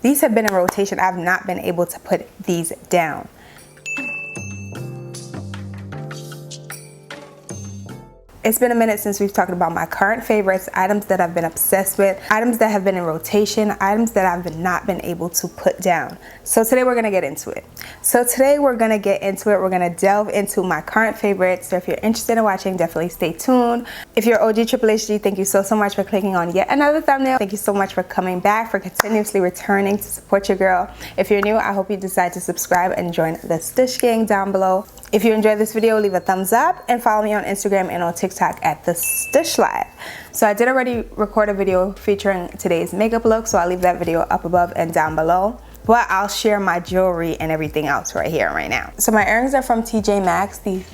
These have been in rotation. I've not been able to put these down. It's been a minute since we've talked about my current favorites, items that I've been obsessed with, items that have been in rotation, items that I've not been able to put down. So today we're gonna get into it. We're gonna delve into my current favorites. So if you're interested in watching, definitely stay tuned. If you're OG Triple HG, thank you so much for clicking on yet another thumbnail. Thank you so much for coming back, for continuously returning to support your girl. If you're new, I hope you decide to subscribe and join the Stush gang down below. If you enjoyed this video, leave a thumbs up and follow me on Instagram and on TikTok at the Stush Live. So I did already record a video featuring today's makeup look, so I'll leave that video up above and down below. But I'll share my jewelry and everything else right here right now. So my earrings are from TJ Maxx, these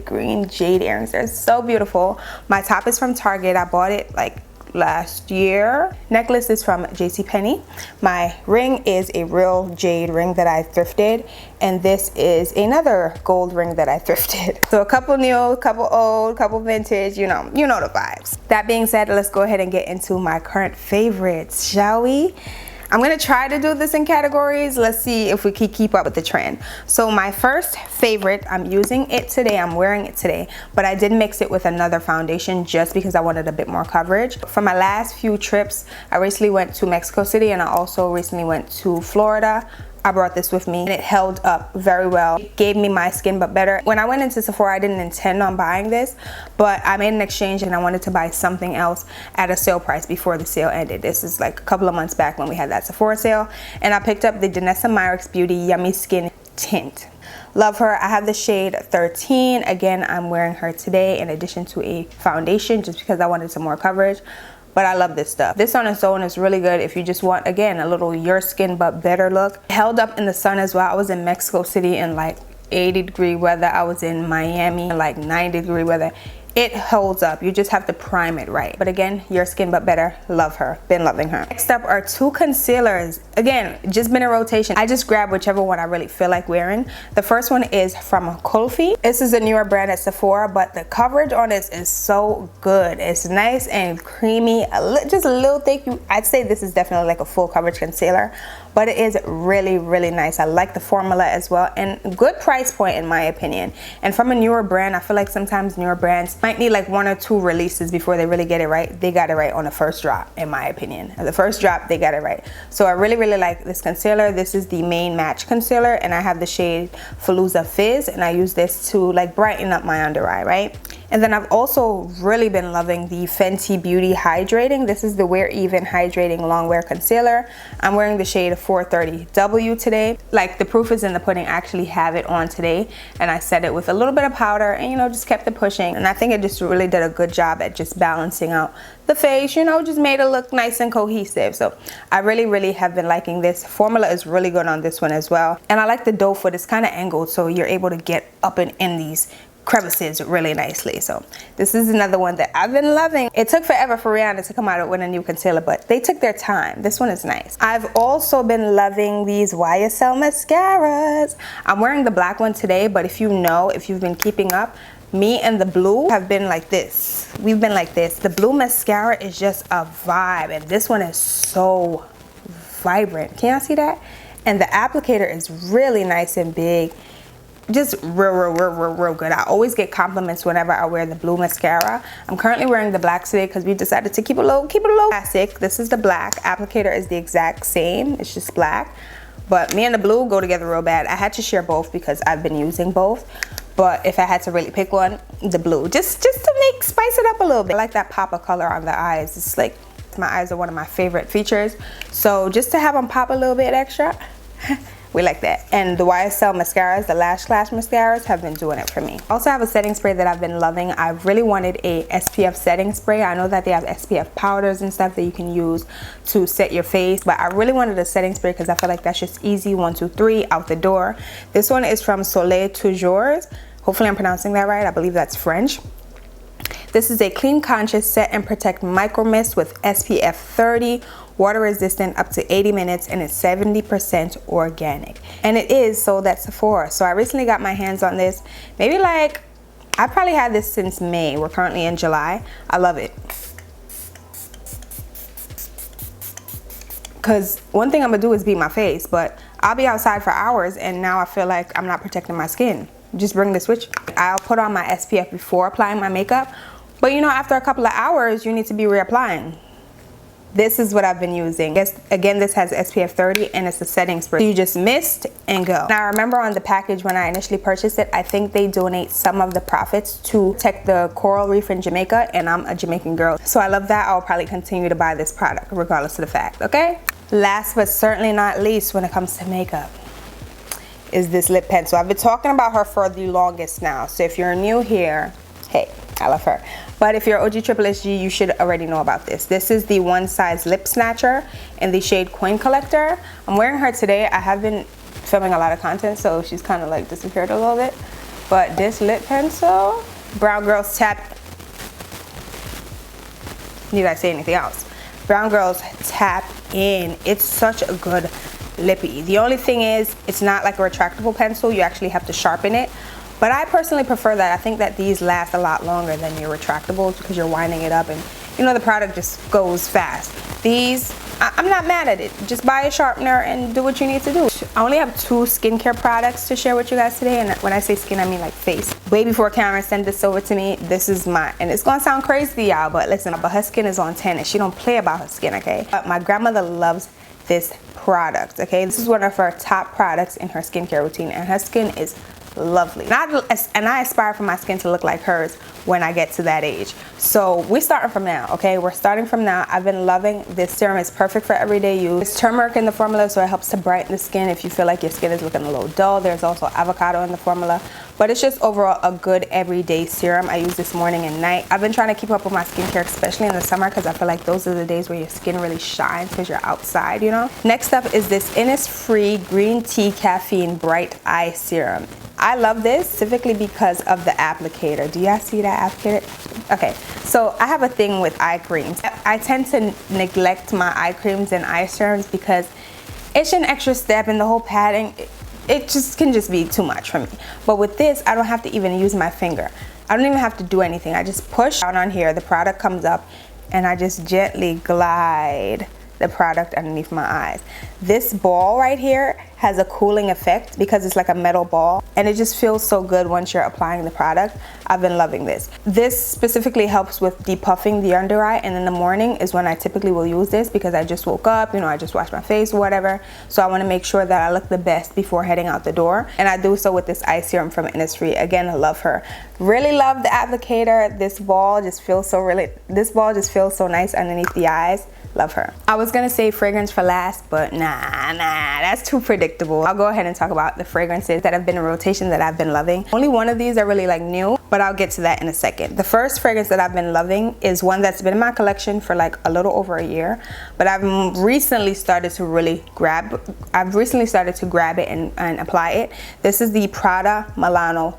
green jade earrings. They're so beautiful. My top is from Target. I bought it like last year. Necklace is from JCPenney. My ring is a real jade ring that I thrifted, and this is another gold ring that I thrifted. So a couple new, couple old, couple vintage, you know the vibes. That being said, let's go ahead and get into my current favorites, shall we? I'm gonna try to do this in categories. Let's see if we can keep up with the trend. So my first favorite, I'm using it today, I'm wearing it today, but I did mix it with another foundation just because I wanted a bit more coverage. For my last few trips, I recently went to Mexico City and I also recently went to Florida. I brought this with me and it held up very well. It gave me my skin but better. When I went into Sephora, I didn't intend on buying this, but I made an exchange and I wanted to buy something else at a sale price before the sale ended. This is like a couple of months back when we had that Sephora sale, and I picked up the Danessa Myricks Beauty Yummy Skin Tint. Love her. I have the shade 13. Again, I'm wearing her today in addition to a foundation just because I wanted some more coverage. But I love this stuff. This on its own is really good if you just want, again, a little your skin but better look. Held up in the sun as well. I was in Mexico City in like 80-degree weather. I was in Miami in like 90-degree weather. It holds up. You just have to prime it right. But again, your skin but better. Love her. Been loving her. Next up are two concealers. Again, just been in rotation. I just grabbed whichever one I really feel like wearing. The first one is from Kulfi. This is a newer brand at Sephora, but the coverage on this is so good. It's nice and creamy, just a little thick. I'd say this is definitely like a full coverage concealer, but it is really, really nice. I like the formula as well, and good price point in my opinion. And from a newer brand, I feel like sometimes newer brands might need like 1 or 2 releases before they really get it right. They got it right on the first drop, in my opinion. The first drop, they got it right. So I really, really like this concealer. This is the main match concealer, and I have the shade Fallujah Fizz, and I use this to like brighten up my under eye, right? And then I've also really been loving the Fenty Beauty Hydrating. This is the Wear Even Hydrating Longwear Concealer. I'm wearing the shade 430W today. Like, the proof is in the pudding. I actually have it on today, and I set it with a little bit of powder and, just kept it pushing. And I think it just really did a good job at just balancing out the face, just made it look nice and cohesive. So I really, really have been liking this. Formula is really good on this one as well. And I like the doe foot. It's kind of angled, so you're able to get up and in these crevices really nicely. So this is another one that I've been loving. It took forever for Rihanna to come out with a new concealer, but they took their time. This one is nice. I've also been loving these YSL mascaras. I'm wearing the black one today, but if you've been keeping up, me and the blue have been like this. We've been like this. The blue mascara is just a vibe, and this one is so vibrant. Can y'all see that? And the applicator is really nice and big. Just real good. I always get compliments whenever I wear the blue mascara. I'm currently wearing the black today because we decided to keep it low classic. This is the black. Applicator is the exact same. It's just black. But me and the blue go together real bad. I had to share both because I've been using both. But if I had to really pick one, the blue. Just to spice it up a little bit. I like that pop of color on the eyes. It's like, my eyes are one of my favorite features. So just to have them pop a little bit extra, we like that. And the YSL mascaras, the Lash Clash mascaras, have been doing it for me. I also have a setting spray that I've been loving. I really wanted a SPF setting spray. I know that they have SPF powders and stuff that you can use to set your face, but I really wanted a setting spray because I feel like that's just easy, 1, 2, 3, out the door. This one is from Soleil Toujours. Hopefully I'm pronouncing that right. I believe that's French. This is a clean conscious set and protect micro mist with SPF 30, water resistant up to 80 minutes, and it's 70% organic. And it is sold at Sephora. So I recently got my hands on this. Maybe like, I probably had this since May. We're currently in July. I love it. because one thing I'm gonna do is beat my face, but I'll be outside for hours and now I feel like I'm not protecting my skin. Just bring this with you. I'll put on my SPF before applying my makeup, but you know, after a couple of hours you need to be reapplying. This is what I've been using. Again, this has SPF 30 and it's a setting spray. So you just mist and go. Now I remember on the package when I initially purchased it, I think they donate some of the profits to protect the coral reef in Jamaica, and I'm a Jamaican girl, so I love that. I'll probably continue to buy this product regardless of the fact, okay? Last but certainly not least when it comes to makeup is this lip pencil. I've been talking about her for the longest now, so if you're new here, hey, I love her. But if you're OG SSG, you should already know about this. This is the One Size Lip Snatcher in the shade Coin Collector. I'm wearing her today. I have been filming a lot of content, so she's kind of like disappeared a little bit. But this lip pencil, brown girls tap. Need I say anything else? Brown girls tap in. It's such a good lippy. The only thing is, it's not like a retractable pencil. You actually have to sharpen it. But I personally prefer that. I think that these last a lot longer than your retractables because you're winding it up and you know the product just goes fast. These, I'm not mad at it. Just buy a sharpener and do what you need to do. I only have 2 skincare products to share with you guys today, and when I say skin, I mean like face. Way before Clarins sent this over to me, this is mine. And it's gonna sound crazy to y'all, but listen, but her skin is on 10 and she don't play about her skin, okay? But my grandmother loves this product, okay? This is one of her top products in her skincare routine, and her skin is lovely. And I aspire for my skin to look like hers when I get to that age. So we're starting from now, okay? We're starting from now. I've been loving this serum. It's perfect for everyday use. There's turmeric in the formula, so it helps to brighten the skin if you feel like your skin is looking a little dull. There's also avocado in the formula, but it's just overall a good everyday serum. I use this morning and night. I've been trying to keep up with my skincare, especially in the summer, because I feel like those are the days where your skin really shines because you're outside, you know? Next up is this Innisfree Green Tea Caffeine Bright Eye Serum. I love this specifically because of the applicator. Do y'all see that applicator? Okay, so I have a thing with eye creams. I tend to neglect my eye creams and eye serums because it's an extra step in the whole patting. It just can just be too much for me. But with this, I don't have to even use my finger. I don't even have to do anything. I just push down on here, the product comes up, and I just gently glide the product underneath my eyes. This ball right here has a cooling effect because it's like a metal ball, and it just feels so good once you're applying the product. I've been loving this. This specifically helps with depuffing the under eye, and in the morning is when I typically will use this because I just woke up, you know, I just washed my face or whatever, so I want to make sure that I look the best before heading out the door, and I do so with this eye serum from Innisfree. Again, I love her. Really love the applicator. This ball just feels so nice underneath the eyes. Love her. I was gonna say fragrance for last, but nah, that's too predictable. I'll go ahead and talk about the fragrances that have been in rotation that I've been loving. Only one of these are really like new, but I'll get to that in a second. The first fragrance that I've been loving is one that's been in my collection for like a little over a year, but I've recently started to grab it and apply it. This is the Prada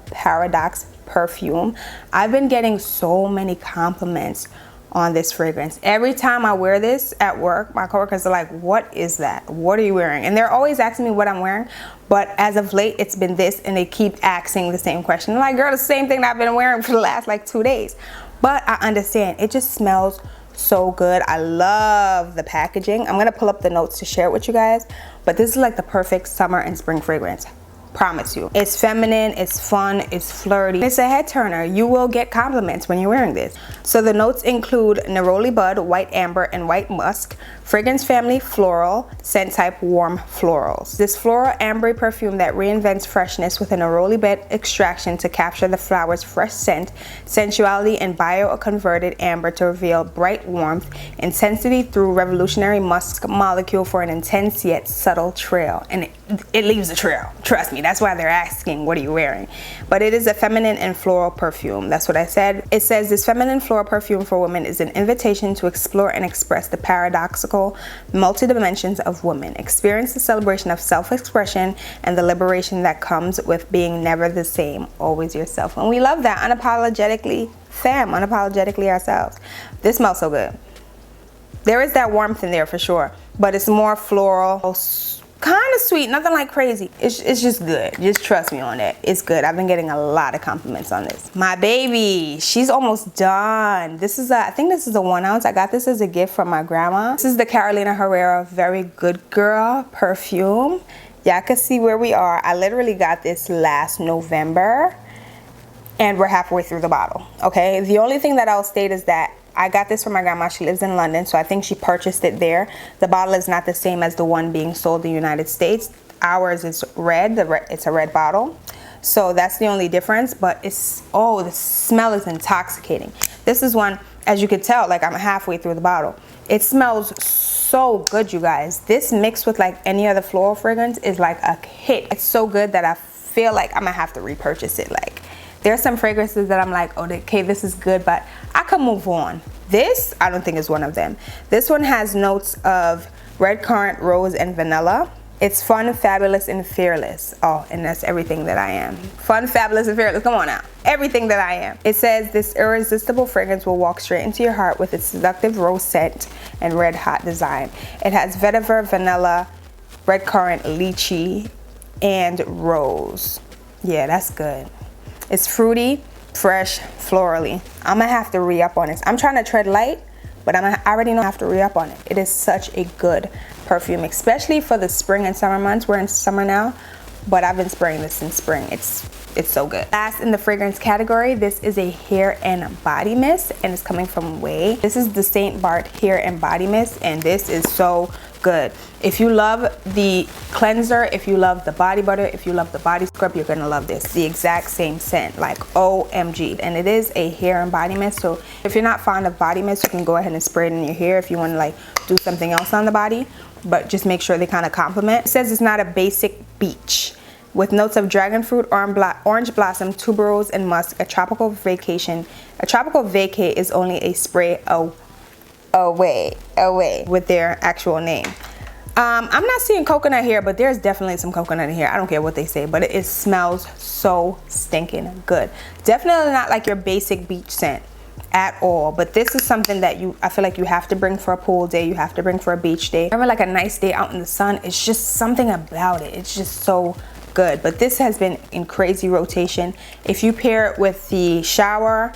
Paradoxe perfume. I've been getting so many compliments on this fragrance. Every time I wear this at work, my coworkers are like, what is that? What are you wearing? And they're always asking me what I'm wearing, but as of late, it's been this, and they keep asking the same question. I'm like, girl, the same thing that I've been wearing for the last like 2 days. But I understand, it just smells so good. I love the packaging. I'm gonna pull up the notes to share it with you guys, but this is like the perfect summer and spring fragrance. Promise you. It's feminine, it's fun, it's flirty. It's a head turner. You will get compliments when you're wearing this. So the notes include neroli bud, white amber, and white musk. Fragrance family, floral. Scent type, warm florals. This floral ambery perfume that reinvents freshness with a neroli bud extraction to capture the flower's fresh scent, sensuality, and bio-converted amber to reveal bright warmth, intensity through revolutionary musk molecule for an intense yet subtle trail. And it leaves a trail. Trust me. That's why they're asking, what are you wearing? But it is a feminine and floral perfume. That's what I said. It says this feminine floral perfume for women is an invitation to explore and express the paradoxical multi-dimensions of women. Experience the celebration of self-expression and the liberation that comes with being never the same, always yourself. And we love that. Unapologetically femme, unapologetically ourselves. This smells so good. There is that warmth in there for sure, but it's more floral, kind of sweet, nothing like crazy. It's just good. Just trust me on that. It's good. I've been getting a lot of compliments on this. My baby, she's almost done. This is I think this is a 1 ounce. I got this as a gift from my grandma. This is the Carolina Herrera Very Good Girl perfume. Y'all can see where we are. I literally got this last November and we're halfway through the bottle, okay? The only thing that I'll state is that I got this from my grandma. She lives in London, so I think she purchased it there. The bottle is not the same as the one being sold in the United States. Ours is red. It's a red bottle. So that's the only difference, but it's, oh, the smell is intoxicating. This is one, as you can tell, like I'm halfway through the bottle. It smells so good, you guys. This mixed with like any other floral fragrance is like a hit. It's so good that I feel like I'm gonna have to repurchase it. Like, there's some fragrances that I'm like, oh, okay, this is good, but I can move on. This, I don't think is one of them. This one has notes of red currant, rose, and vanilla. It's fun, fabulous, and fearless. Oh, and that's everything that I am. Fun, fabulous, and fearless. Come on now. Everything that I am. It says this irresistible fragrance will walk straight into your heart with its seductive rose scent and red hot design. It has vetiver, vanilla, red currant, lychee, and rose. Yeah, that's good. It's fruity, fresh, florally. I'm gonna have to re-up on this. I'm trying to tread light, but I already know I have to re-up on it. It is such a good perfume, especially for the spring and summer months. We're in summer now, but I've been spraying this in spring. It's so good. Last in the fragrance category, this is a hair and body mist, and it's coming from Way. This is the Saint Bart hair and body mist, and this is so good. If you love the cleanser, if you love the body butter, if you love the body scrub, you're gonna love this. The exact same scent, like OMG. And it is a hair and body mist, so if you're not fond of body mist, you can go ahead and spray it in your hair if you want to like do something else on the body, but just make sure they kind of complement. It says it's not a basic beach. With notes of dragon fruit, orange blossom, tuberose, and musk, a tropical vacation. A tropical vacay is only a spray away with their actual name. I'm not seeing coconut here, but there's definitely some coconut in here. I don't care what they say, but it smells so stinking good. Definitely not like your basic beach scent at all, but this is something that I feel like you have to bring for a pool day, you have to bring for a beach day. Remember, like a nice day out in the sun, it's just something about it. It's just so good. But this has been in crazy rotation. If you pair it with the shower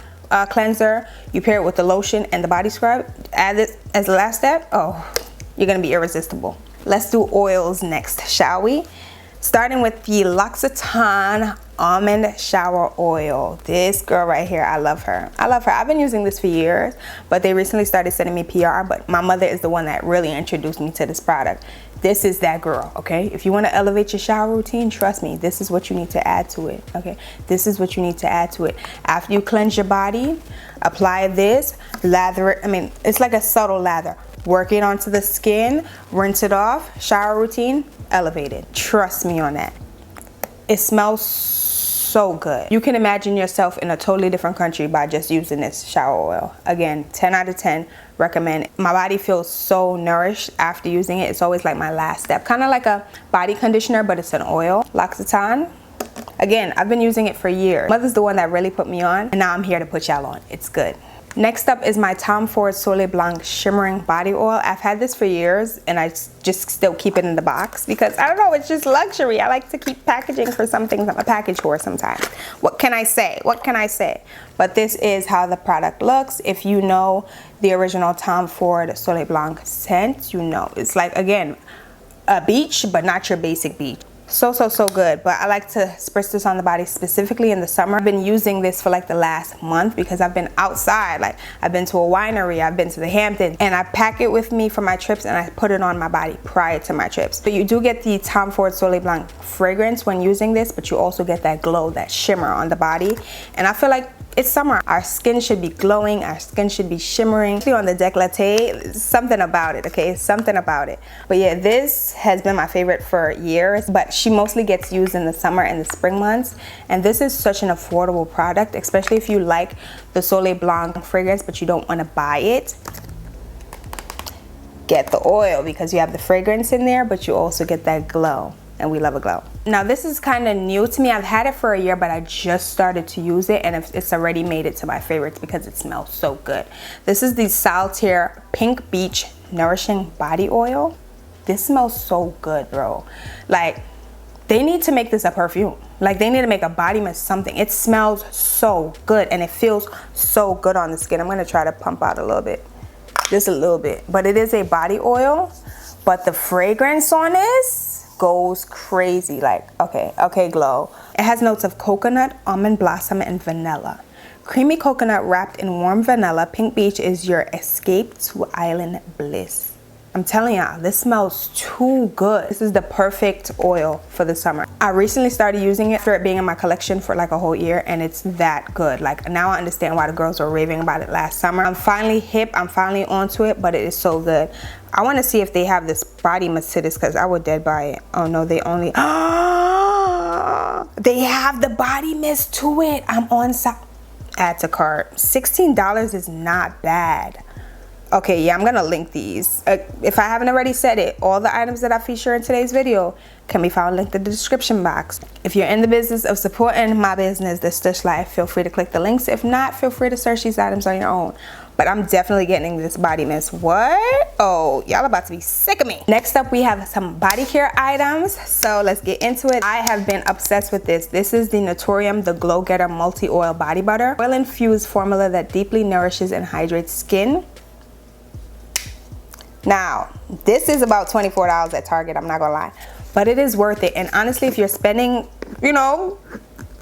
cleanser, you pair it with the lotion and the body scrub, add it as the last step, oh, you're gonna be irresistible. Let's do oils next, shall we? Starting with the L'Occitane Almond Shower Oil. This girl right here, I love her. I love her. I've been using this for years, but they recently started sending me PR, but my mother is the one that really introduced me to this product. This is that girl, okay? If you want to elevate your shower routine, trust me, this is what you need to add to it, okay? This is what you need to add to it. After you cleanse your body, apply this, lather it. I mean, it's like a subtle lather. Work it onto the skin, rinse it off, shower routine, elevated. Trust me on that. It smells so good. You can imagine yourself in a totally different country by just using this shower oil. Again, 10 out of 10, recommend. My body feels so nourished after using it. It's always like my last step. Kind of like a body conditioner, but it's an oil. L'Occitane. Again, I've been using it for years. Mother's the one that really put me on, and now I'm here to put y'all on. It's good. Next up is my Tom Ford Soleil Blanc Shimmering Body Oil. I've had this for years and I just still keep it in the box because I don't know, it's just luxury. I like to keep packaging for some things. I'm a package whore sometimes. What can I say? What can I say? But this is how the product looks. If you know the original Tom Ford Soleil Blanc scent, you know. It's like, again, a beach, but not your basic beach. So good. But I like to spritz this on the body specifically in the summer. I've been using this for like the last month because I've been outside. Like, I've been to a winery, I've been to the Hamptons, and I pack it with me for my trips and I put it on my body prior to my trips. But you do get the Tom Ford Soleil Blanc fragrance when using this, but you also get that glow, that shimmer on the body. And I feel like it's summer. Our skin should be glowing. Our skin should be shimmering. On the décolleté, something about it, okay? Something about it. But yeah, this has been my favorite for years, but she mostly gets used in the summer and the spring months. And this is such an affordable product, especially if you like the Soleil Blanc fragrance, but you don't want to buy it. Get the oil because you have the fragrance in there, but you also get that glow. And we love a glow. Now this is kind of new to me. I've had it for a year, but I just started to use it and it's already made it to my favorites because it smells so good. This is the Saltair Pink Beach Nourishing Body Oil. this smells so good, bro. Like, they need to make this a perfume. Like, they need to make a body mist, something. It smells so good and it feels so good on the skin. I'm gonna try to pump out a little bit, just a little bit. But it is a body oil, but the fragrance on this goes crazy. Like, okay, glow. It has notes of coconut, almond blossom, and vanilla. Creamy coconut wrapped in warm vanilla. Pink Beach is your escape to island bliss. I'm telling y'all, this smells too good. This is the perfect oil for the summer. I recently started using it after it being in my collection for like a whole year, and it's that good. Like, now I understand why the girls were raving about it last summer. I'm finally hip, I'm finally onto it, but it is so good. I want to see if they have this body mist to this, because I would dead buy it. Oh no, they only, they have the body mist to it. I'm on add to cart. $16 is not bad. Okay, yeah, I'm gonna link these. If I haven't already said it, all the items that I feature in today's video can be found linked in the description box. If you're in the business of supporting my business, the Stush Life, feel free to click the links. If not, feel free to search these items on your own. But I'm definitely getting this body mist. What? Oh, y'all about to be sick of me. Next up, we have some body care items. So let's get into it. I have been obsessed with this. This is the Naturium The Glow Getter Multi-Oil Body Butter. Oil-infused formula that deeply nourishes and hydrates skin. Now, this is about $24 at Target, I'm not gonna lie, but it is worth it. And honestly, if you're spending, you know,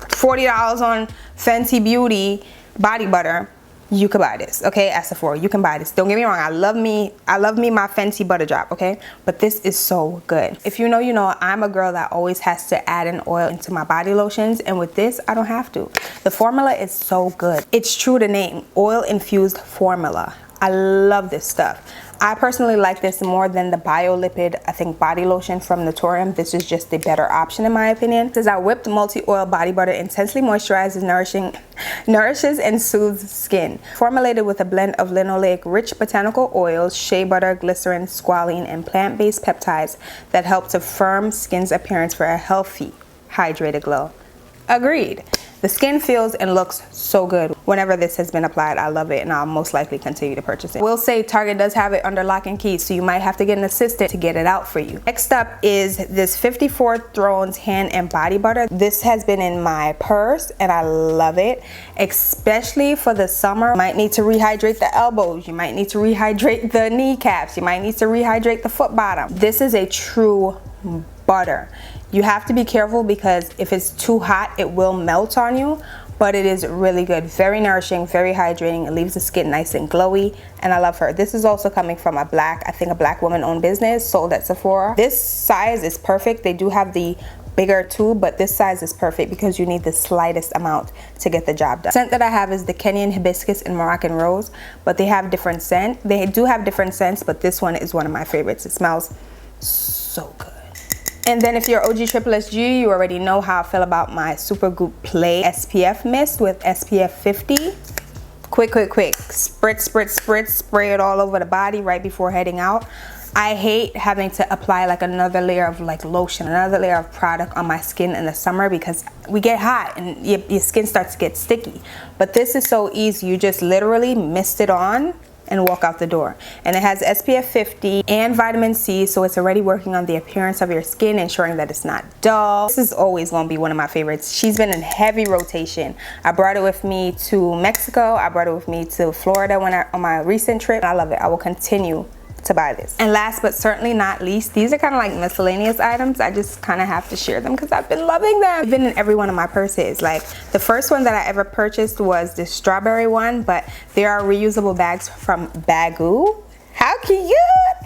$40 on Fenty Beauty body butter, you could buy this, okay? At Sephora, you can buy this. Don't get me wrong, I love me my Fenty butter drop, okay? But this is so good. If you know, you know, I'm a girl that always has to add an oil into my body lotions, and with this, I don't have to. The formula is so good. It's true to name, oil-infused formula. I love this stuff. I personally like this more than the Biolipid, I think, body lotion from Naturium. This is just the better option in my opinion. This is our whipped multi-oil body butter, intensely moisturizes, nourishes and soothes skin. Formulated with a blend of linoleic rich botanical oils, shea butter, glycerin, squalene, and plant-based peptides that help to firm skin's appearance for a healthy, hydrated glow. Agreed. The skin feels and looks so good whenever this has been applied. I love it, and I'll most likely continue to purchase it. We'll say Target does have it under lock and key, so you might have to get an assistant to get it out for you. Next up is this 54 Thrones hand and body butter. This has been in my purse and I love it, especially for the summer. You might need to rehydrate the elbows, you might need to rehydrate the kneecaps, you might need to rehydrate the foot bottom. This is a true butter. You have to be careful because if it's too hot, it will melt on you, but it is really good. Very nourishing, very hydrating. It leaves the skin nice and glowy, and I love her. This is also coming from a black woman-owned business, sold at Sephora. This size is perfect. They do have the bigger tube, but this size is perfect because you need the slightest amount to get the job done. The scent that I have is the Kenyan hibiscus and Moroccan rose, but they have different scent. They do have different scents, but this one is one of my favorites. It smells so good. And then if you're OG Triple SG, you already know how I feel about my Supergoop Play SPF Mist with SPF 50. Quick. Spritz, spray it all over the body right before heading out. I hate having to apply like another layer of like lotion, another layer of product on my skin in the summer because we get hot and your skin starts to get sticky. But this is so easy. You just literally mist it on and walk out the door. And it has SPF 50 and vitamin C, so it's already working on the appearance of your skin, ensuring that it's not dull. This is always gonna be one of my favorites. She's been in heavy rotation. I brought it with me to Mexico. I brought it with me to Florida on my recent trip. I love it. I will continue to buy this. And last but certainly not least, these are kind of like miscellaneous items. I just kind of have to share them because I've been loving them. I've been in every one of my purses. Like the first one that I ever purchased was this strawberry one, but there are reusable bags from Baggu. How cute!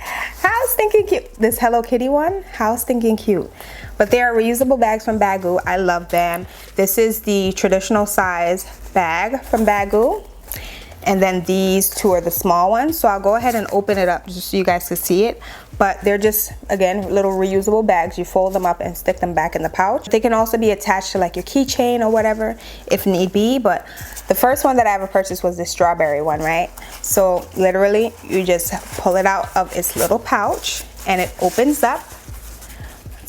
How stinking cute. This Hello Kitty one, how stinking cute. But there are reusable bags from Baggu. I love them. This is the traditional size bag from Baggu. And then these two are the small ones. So I'll go ahead and open it up just so you guys can see it. But they're just, again, little reusable bags. You fold them up and stick them back in the pouch. They can also be attached to like your keychain or whatever if need be. But the first one that I ever purchased was this strawberry one, right? So literally you just pull it out of its little pouch and it opens up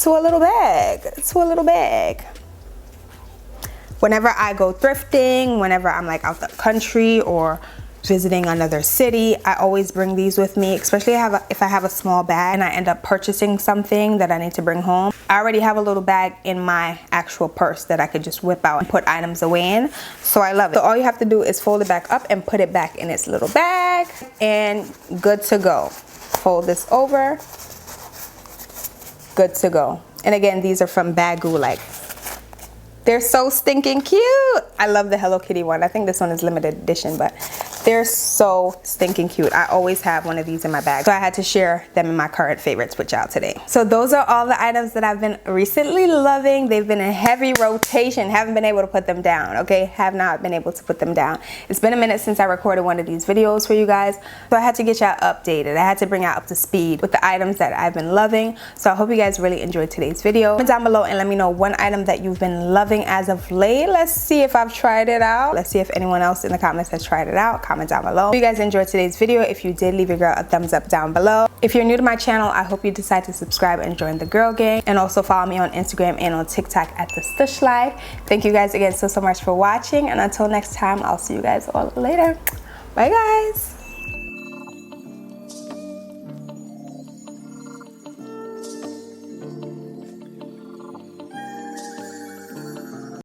to a little bag. Whenever I go thrifting, whenever I'm like out the country or visiting another city, I always bring these with me, especially if I have a small bag and I end up purchasing something that I need to bring home. I already have a little bag in my actual purse that I could just whip out and put items away in. So I love it. So all you have to do is fold it back up and put it back in its little bag and good to go. Fold this over, good to go. And again, these are from Baggu. Like, they're so stinking cute. I love the Hello Kitty one. I think this one is limited edition, but they're so stinking cute. I always have one of these in my bag. So I had to share them in my current favorites with y'all today. So those are all the items that I've been recently loving. They've been in heavy rotation. Haven't been able to put them down, okay? Have not been able to put them down. It's been a minute since I recorded one of these videos for you guys. So I had to get y'all updated. I had to bring y'all up to speed with the items that I've been loving. So I hope you guys really enjoyed today's video. Comment down below and let me know one item that you've been loving as of late. Let's see if I've tried it out. Let's see if anyone else in the comments has tried it out. Comment down below. If you guys enjoyed today's video, if you did, leave your girl a thumbs up down below. If you're new to my channel, I hope you decide to subscribe and join the girl gang, and also follow me on Instagram and on TikTok at the Stush Life. Thank you guys again so much for watching, and until next time, I'll see you guys all later. Bye guys.